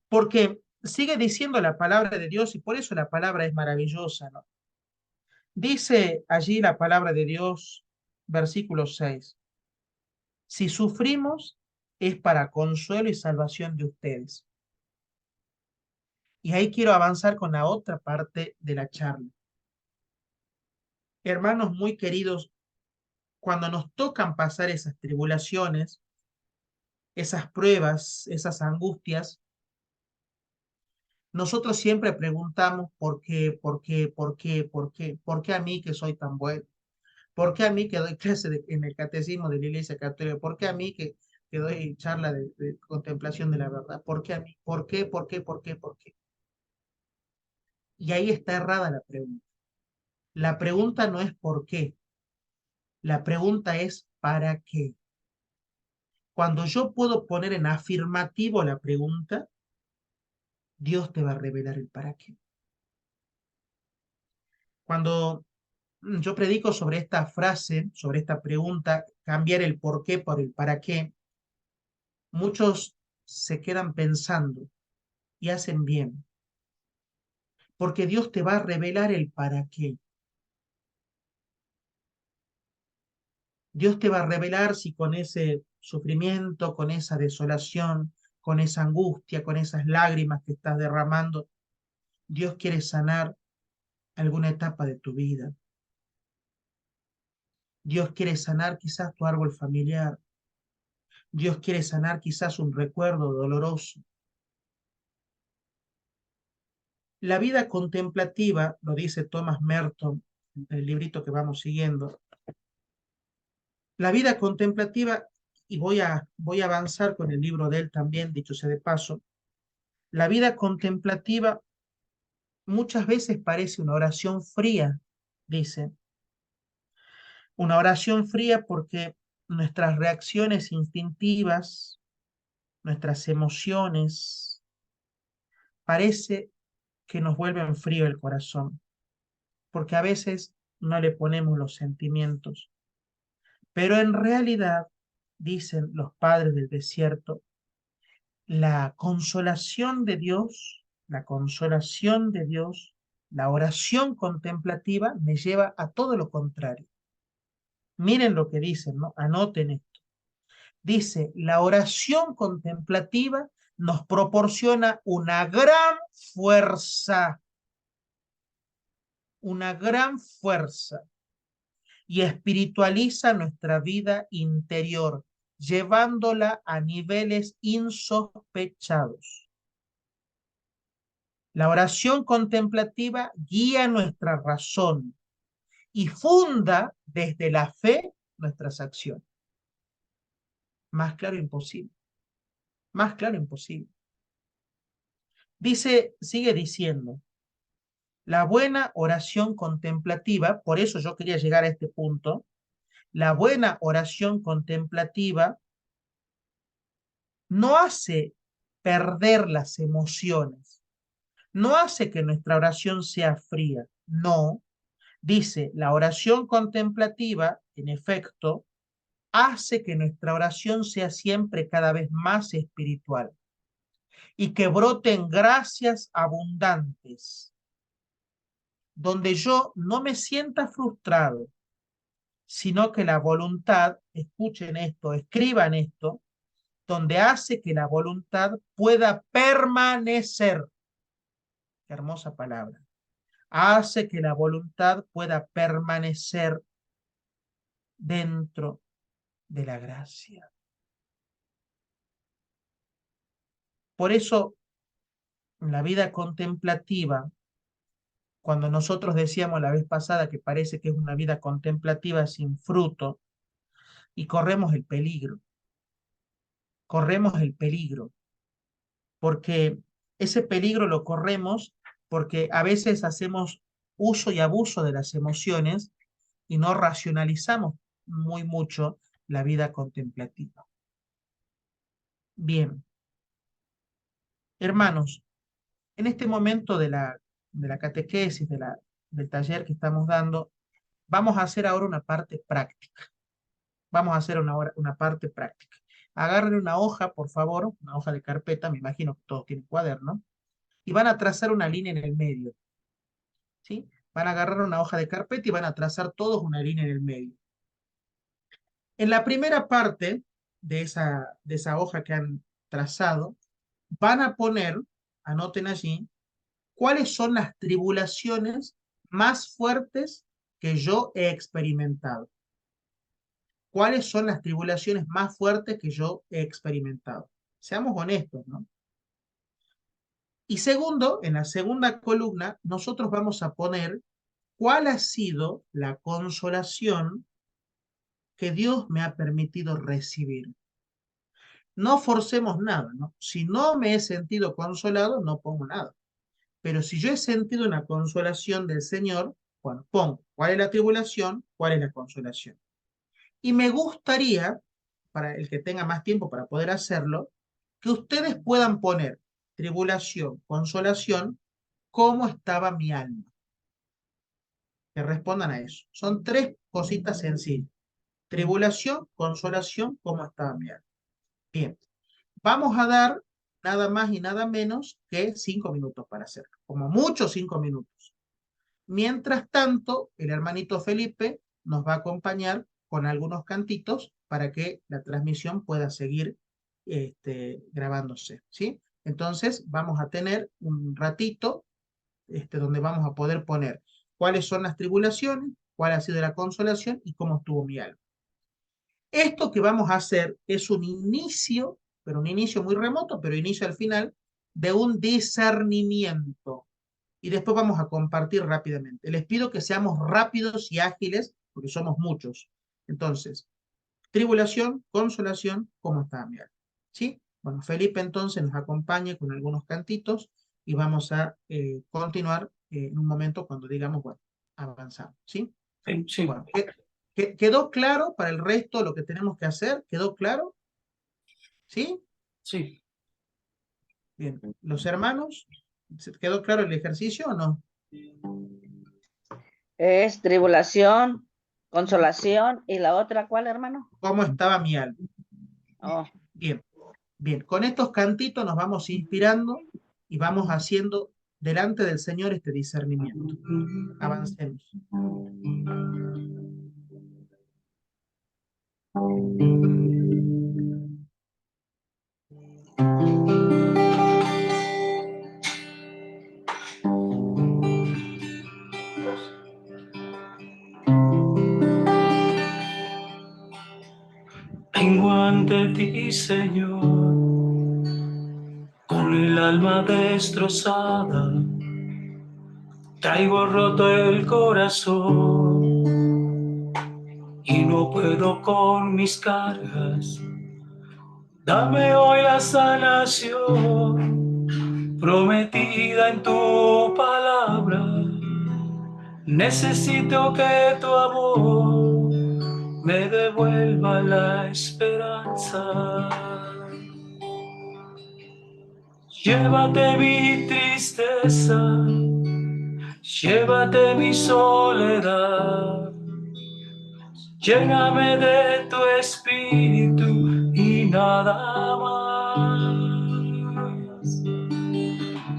S1: porque sigue diciendo la palabra de Dios y por eso la palabra es maravillosa, ¿no? Dice allí la palabra de Dios, versículo 6, si sufrimos es para consuelo y salvación de ustedes. Y ahí quiero avanzar con la otra parte de la charla. Hermanos muy queridos, cuando nos tocan pasar esas tribulaciones, esas pruebas, esas angustias, nosotros siempre preguntamos por qué, por qué, por qué, por qué, por qué a mí que soy tan bueno, por qué a mí que doy clase en el catecismo de la Iglesia Católica, por qué a mí que doy charla de contemplación de la verdad, por qué a mí, por qué, por qué, por qué, por qué. Y ahí está errada la pregunta. La pregunta no es por qué, la pregunta es para qué. Cuando yo puedo poner en afirmativo la pregunta, Dios te va a revelar el para qué. Cuando yo predico sobre esta frase, sobre esta pregunta, cambiar el por qué por el para qué, muchos se quedan pensando y hacen bien, porque Dios te va a revelar el para qué. Dios te va a revelar si con ese sufrimiento, con esa desolación, con esa angustia, con esas lágrimas que estás derramando, Dios quiere sanar alguna etapa de tu vida. Dios quiere sanar quizás tu árbol familiar. Dios quiere sanar quizás un recuerdo doloroso. La vida contemplativa, lo dice Thomas Merton en el librito que vamos siguiendo, la vida contemplativa, y voy a avanzar con el libro de él también, dicho sea de paso, la vida contemplativa muchas veces parece una oración fría, dice, una oración fría porque nuestras reacciones instintivas, nuestras emociones, parece que nos vuelven frío el corazón. porque a veces no le ponemos los sentimientos. Pero en realidad, dicen los padres del desierto, la consolación de Dios, la consolación de Dios, la oración contemplativa me lleva a todo lo contrario. Miren lo que dicen, ¿no? Anoten esto. Dice, la oración contemplativa nos proporciona una gran fuerza y espiritualiza nuestra vida interior, llevándola a niveles insospechados. La oración contemplativa guía nuestra razón y funda desde la fe nuestras acciones. Más claro imposible. Más claro imposible. Dice, sigue diciendo, la buena oración contemplativa, por eso yo quería llegar a este punto, la buena oración contemplativa no hace perder las emociones, no hace que nuestra oración sea fría, no. Dice, la oración contemplativa, en efecto, hace que nuestra oración sea siempre cada vez más espiritual y que broten gracias abundantes, donde yo no me sienta frustrado, sino que la voluntad, escuchen esto, escriban esto, donde hace que la voluntad pueda permanecer. Qué hermosa palabra. Hace que la voluntad pueda permanecer dentro de la gracia. Por eso, en la vida contemplativa, cuando nosotros decíamos la vez pasada que parece que es una vida contemplativa sin fruto, y corremos el peligro, porque ese peligro lo corremos porque a veces hacemos uso y abuso de las emociones y no racionalizamos muy mucho la vida contemplativa. Bien, hermanos, en este momento de la catequesis, del taller que estamos dando, vamos a hacer ahora una parte práctica. Vamos a hacer una parte práctica. Agarren una hoja, por favor, una hoja de carpeta, me imagino que todos tienen cuaderno, y van a trazar una línea en el medio, ¿sí? Van a agarrar una hoja de carpeta y van a trazar todos una línea en el medio. En la primera parte de esa hoja que han trazado, van a poner, anoten allí, cuáles son las tribulaciones más fuertes que yo he experimentado. ¿Cuáles son las tribulaciones más fuertes que yo he experimentado? Seamos honestos, ¿no? Y segundo, en la segunda columna, nosotros vamos a poner cuál ha sido la consolación que Dios me ha permitido recibir. No forcemos nada, ¿no? Si no me he sentido consolado, no pongo nada. Pero si yo he sentido una consolación del Señor, bueno, pongo cuál es la tribulación, cuál es la consolación. Y me gustaría, para el que tenga más tiempo para poder hacerlo, que ustedes puedan poner tribulación, consolación, cómo estaba mi alma. Que respondan a eso. Son tres cositas sencillas. Tribulación, consolación, cómo estaba mi alma. Bien, vamos a dar nada más y nada menos que 5 minutos para hacerlo. Como mucho 5 minutos. Mientras tanto, el hermanito Felipe nos va a acompañar con algunos cantitos para que la transmisión pueda seguir grabándose, ¿sí? Entonces, vamos a tener un ratito donde vamos a poder poner cuáles son las tribulaciones, cuál ha sido la consolación y cómo estuvo mi alma. Esto que vamos a hacer es un inicio, pero un inicio muy remoto, pero inicio al final, de un discernimiento. Y después vamos a compartir rápidamente. Les pido que seamos rápidos y ágiles, porque somos muchos. Entonces, tribulación, consolación, ¿cómo está mi alma? ¿Sí? Bueno, Felipe entonces nos acompaña con algunos cantitos y vamos a continuar en un momento cuando digamos, bueno, avanzamos. ¿Sí?
S2: Sí, sí.
S1: Bueno, ¿quedó claro para el resto lo que tenemos que hacer? ¿Quedó claro? ¿Sí?
S2: Sí.
S1: Bien. ¿Los hermanos? ¿Quedó claro el ejercicio o no?
S3: Es tribulación, consolación. ¿Y la otra cuál, hermano?
S1: ¿Cómo estaba mi alma?
S3: Oh,
S1: Bien, bien. Con estos cantitos nos vamos inspirando y vamos haciendo delante del Señor este discernimiento. Avancemos.
S2: Vengo ante ti, Señor, con el alma destrozada. Traigo roto el corazón y no puedo con mis cargas. Dame hoy la sanación prometida en tu palabra. Necesito que tu amor me devuelva la esperanza. Llévate mi tristeza, llévate mi soledad, lléname de tu espíritu y nada más.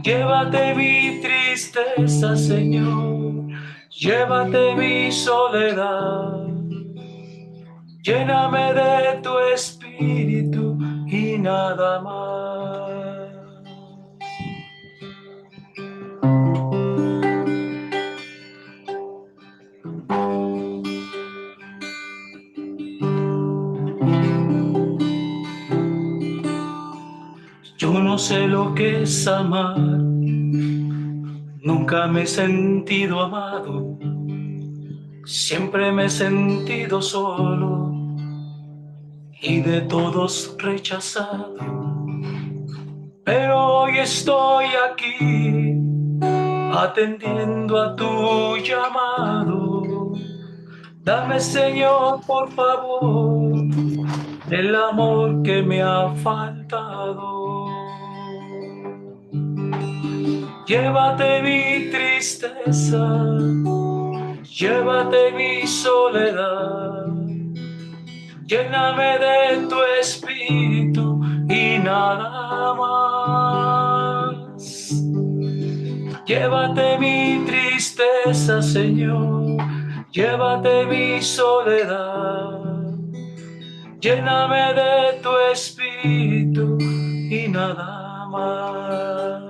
S2: Llévate mi tristeza, Señor, llévate mi soledad, lléname de tu espíritu y nada más. Yo no sé lo que es amar, nunca me he sentido amado, siempre me he sentido solo y de todos rechazado. Pero hoy estoy aquí atendiendo a tu llamado. Dame, Señor, por favor, el amor que me ha faltado. Llévate mi tristeza, llévate mi soledad, lléname de tu espíritu y nada más. Llévate mi tristeza, Señor, llévate mi soledad, lléname de tu espíritu y nada más.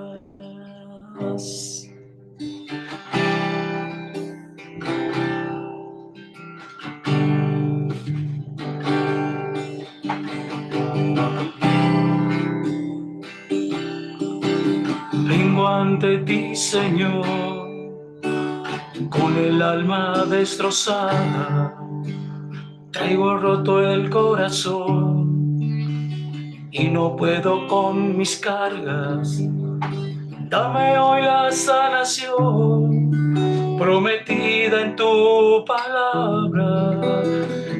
S2: Vengo ante ti, Señor, con el alma destrozada. Traigo roto el corazón y no puedo con mis cargas. Dame hoy la sanación prometida en tu palabra.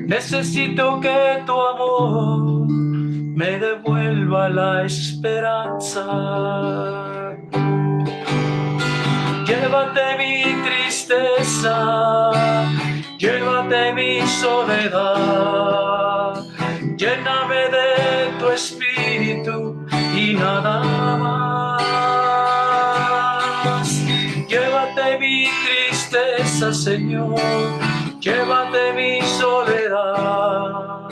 S2: Necesito que tu amor me devuelva la esperanza. Llévate mi tristeza, llévate mi soledad, lléname de tu espíritu y nada más. Llévate mi tristeza, Señor, llévate mi soledad,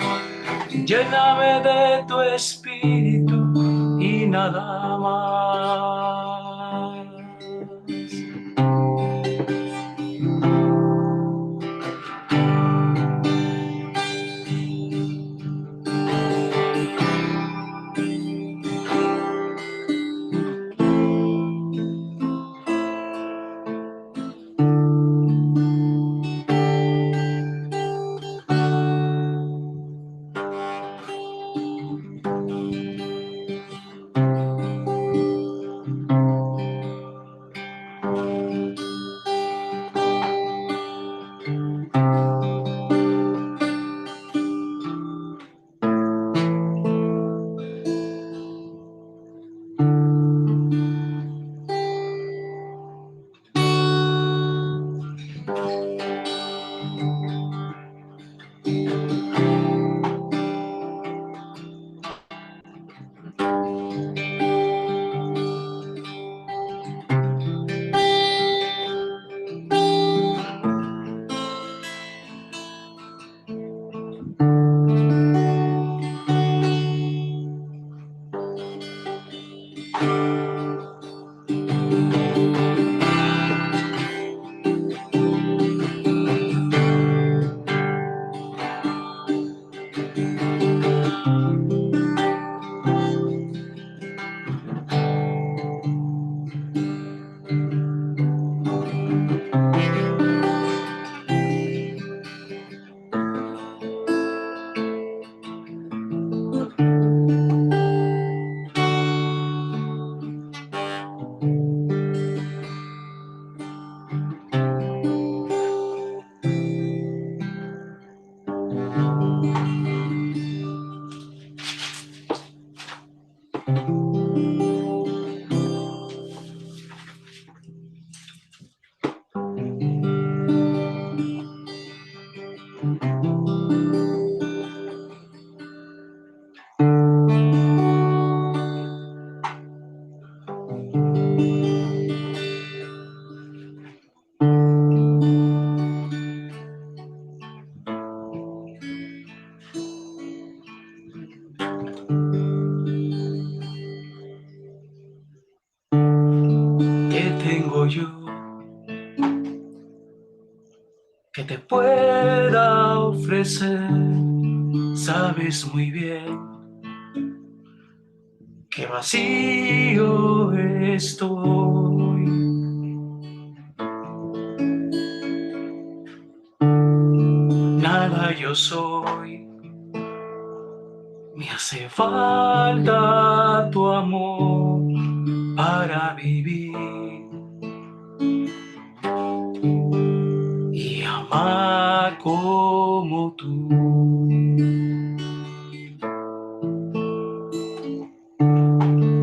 S2: lléname de tu espíritu y nada más.
S4: ¿Qué tengo yo que te pueda ofrecer? Sabes muy bien que vacío estoy. Nada yo soy, me hace falta tu amor para vivir y amar como tú.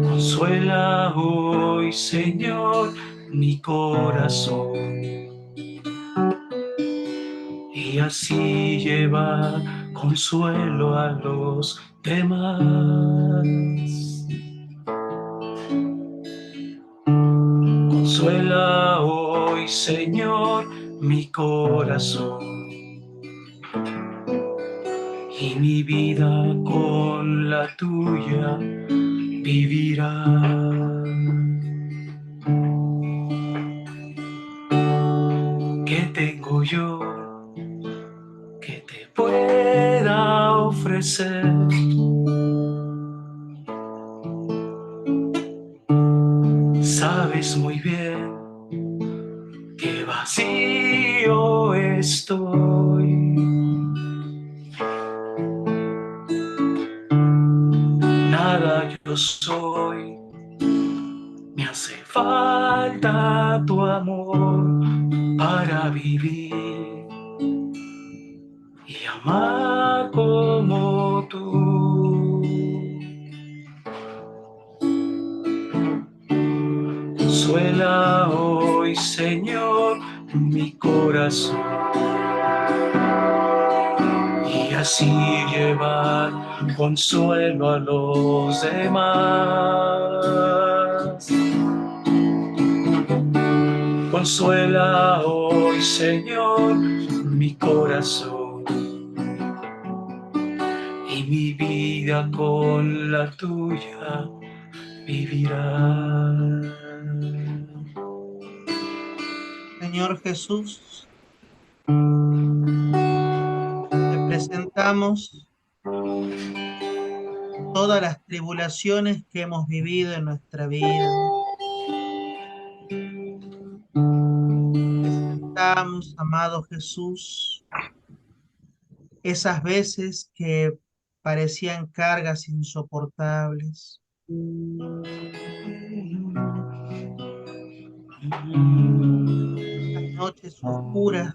S4: Consuela hoy, Señor, mi corazón y así llevar consuelo a los demás. Consuela hoy, Señor, mi corazón y mi vida con la tuya vivirá. ¿Qué tengo yo que te pueda ofrecer? Sabes muy bien que vacío estoy. Nada yo soy, me hace falta tu amor para vivir y amar como tú. Consuela hoy, Señor, mi corazón y así llevar consuelo a los demás. Consuela hoy, Señor, mi corazón y mi vida con la tuya vivirá.
S1: Señor Jesús, te presentamos todas las tribulaciones que hemos vivido en nuestra vida. Presentamos, amado Jesús, esas veces que parecían cargas insoportables. Esas noches oscuras,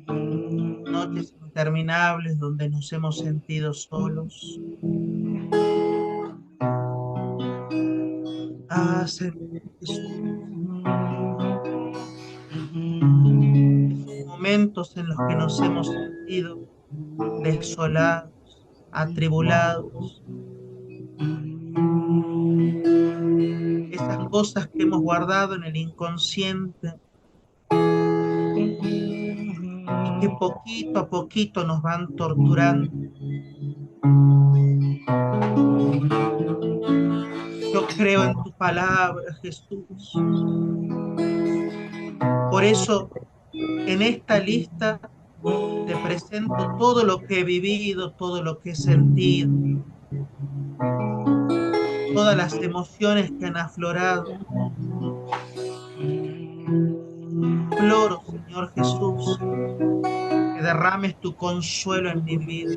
S1: noches interminables donde nos hemos sentido solos. Ah, Señor Jesús, esos momentos en los que nos hemos sentido desolados, atribulados, esas cosas que hemos guardado en el inconsciente y que poquito a poquito nos van torturando. Yo creo en tu palabra, Jesús. Por eso, en esta lista Te presento todo lo que he vivido, todo lo que he sentido, todas las emociones que han aflorado. Imploro, Señor Jesús, que derrames tu consuelo en mi vida.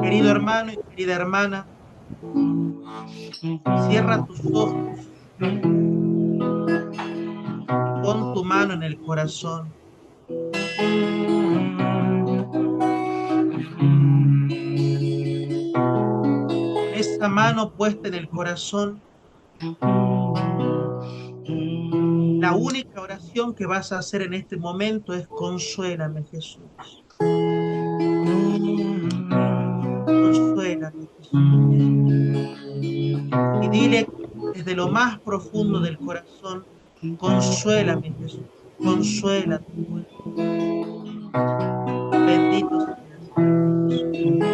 S1: Querido hermano y querida hermana, cierra tus ojos y pon tu mano en el corazón. Con esa mano puesta en el corazón, la única oración que vas a hacer en este momento es: consuélame, Jesús. Consuélame, Jesús. Y dile desde lo más profundo del corazón: consuélame, Jesús. Consuela tu pueblo. Bendito seas, Señor Jesús.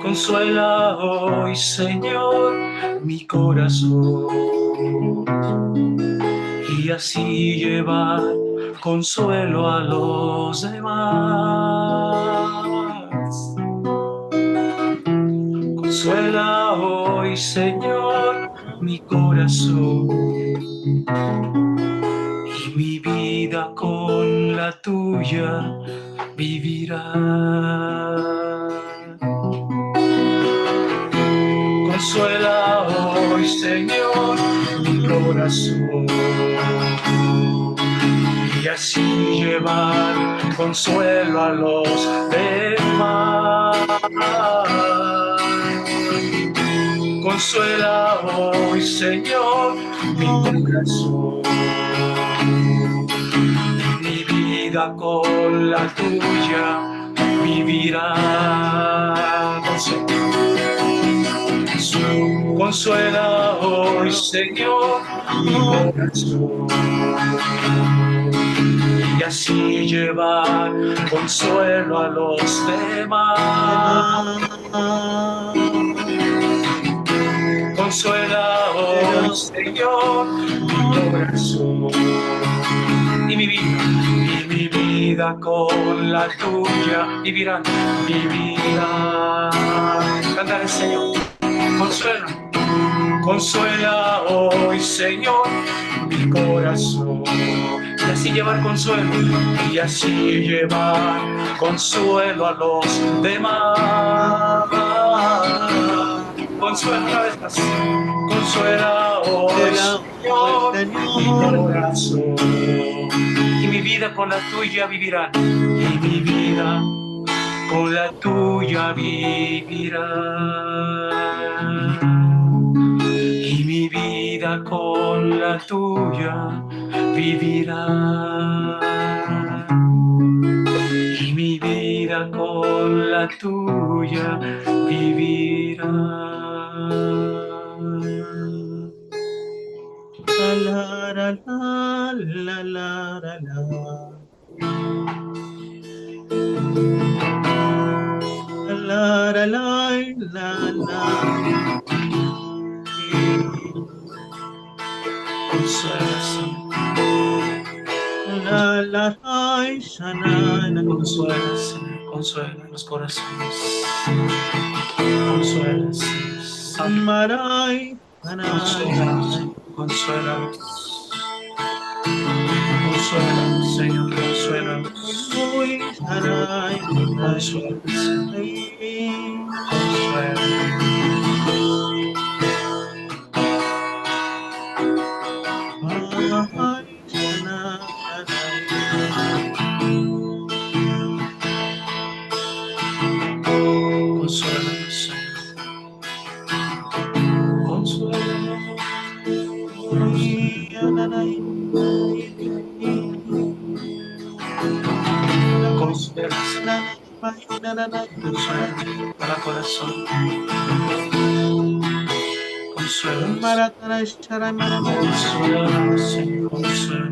S4: Consuela hoy, Señor, mi corazón, y así llevar consuelo a los demás. Consuela hoy, Señor, mi corazón, y mi vida con la tuya vivirá. Consuela hoy, Señor, mi corazón, y así llevar consuelo a los demás. Consuela hoy, Señor, mi corazón, mi vida con la tuya vivirá. Consuela hoy, Señor, mi corazón, y así llevar consuelo a los demás. Consuela hoy, Señor, mi corazón, y mi vida con la tuya vivirá, vivirá. Cantaré, Señor. Consuela, consuela hoy, Señor, mi corazón, y así llevar consuelo, y así llevar consuelo a los demás. Consuela una vez más, consuela hoy, Señor, mi corazón, y mi vida con la tuya vivirá, y mi vida con la tuya vivirá, y mi vida con la tuya vivirá, y mi vida con la tuya vivirá.
S1: La, la, la, la, la, la, la. La, la, la, la, la.
S4: Consuela, Señor.
S1: La, la, la, shana, la.
S4: Consuela, Señor. Consuela los corazones. Consuela, Señor.
S1: Maray,
S4: Consuélanos, consuélanos. Consuélanos, Señor, consuélanos.
S1: uy, sharay,
S4: Consuélanos, Señor.
S1: ay, shana,
S4: Consuélanos, Señor. Consuélanos. Consuélanos, consuélanos cada corazón. Consuélanos.
S2: consuela,
S1: Maratara Shara Mara Mara Mara.
S2: consuela, Señor, consuela,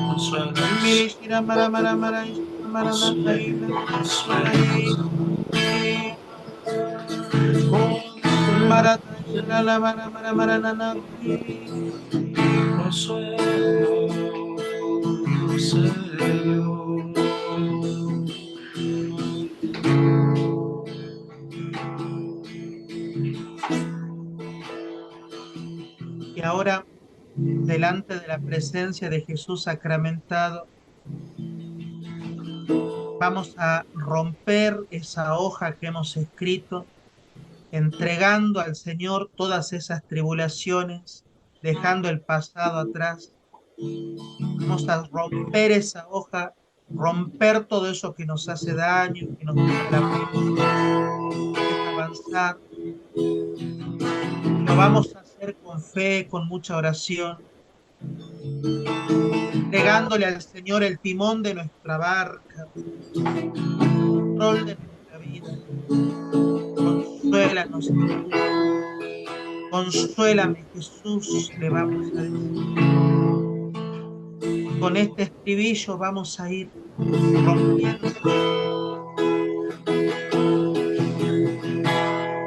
S2: consuela,
S1: Miri Shira Mara Mara Mara Shira Mara Nakaina. Maratara Shara La Mara Mara Mara Nanaki.
S2: consuelo, Señor.
S1: Y ahora, delante de la presencia de Jesús sacramentado, vamos a romper esa hoja que hemos escrito, entregando al Señor todas esas tribulaciones, dejando el pasado atrás. Vamos a romper esa hoja, romper todo eso que nos hace daño, que nos quita la paz, nos deja avanzar. Y lo vamos a hacer con fe, con mucha oración, entregándole al Señor el timón de nuestra barca, control de nuestra vida. Consuélanos, Jesús. Consuélame, Jesús, le vamos a decir. Con este estribillo vamos a ir rompiendo.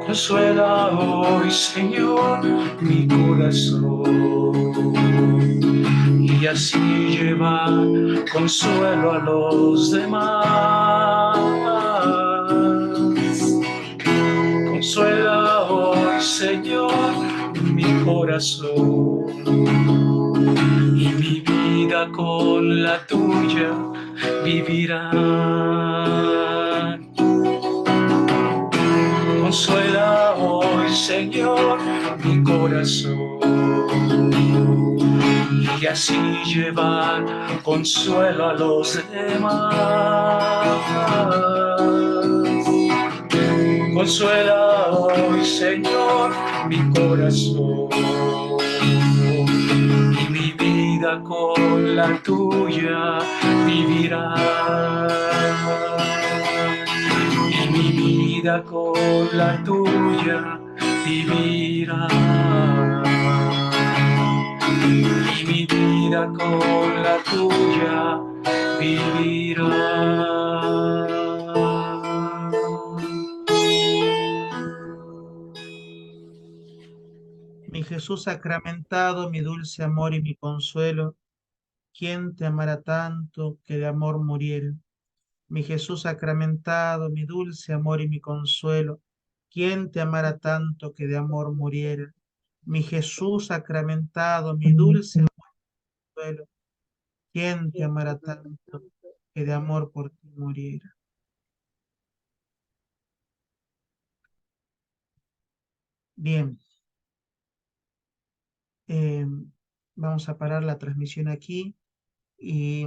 S4: Consuela hoy, Señor, mi corazón, y así llevar consuelo a los demás. Consuela hoy, Señor, mi corazón, y mi vida con la tuya vivirá. Consuela hoy, Señor, mi corazón, y así llevar consuelo a los demás. Consuela hoy, Señor, mi corazón, y mi vida con la tuya vivirá. Y mi vida con la tuya vivirá. Y mi vida con la tuya vivirá.
S1: Mi Jesús sacramentado, mi dulce amor y mi consuelo, ¿quién te amará tanto que de amor muriera? Mi Jesús sacramentado, mi dulce amor y mi consuelo, ¿quién te amará tanto que de amor muriera? Mi Jesús sacramentado, mi dulce amor y consuelo, ¿quién te amará tanto que de amor por ti muriera? Bien, eh, vamos a parar la transmisión aquí y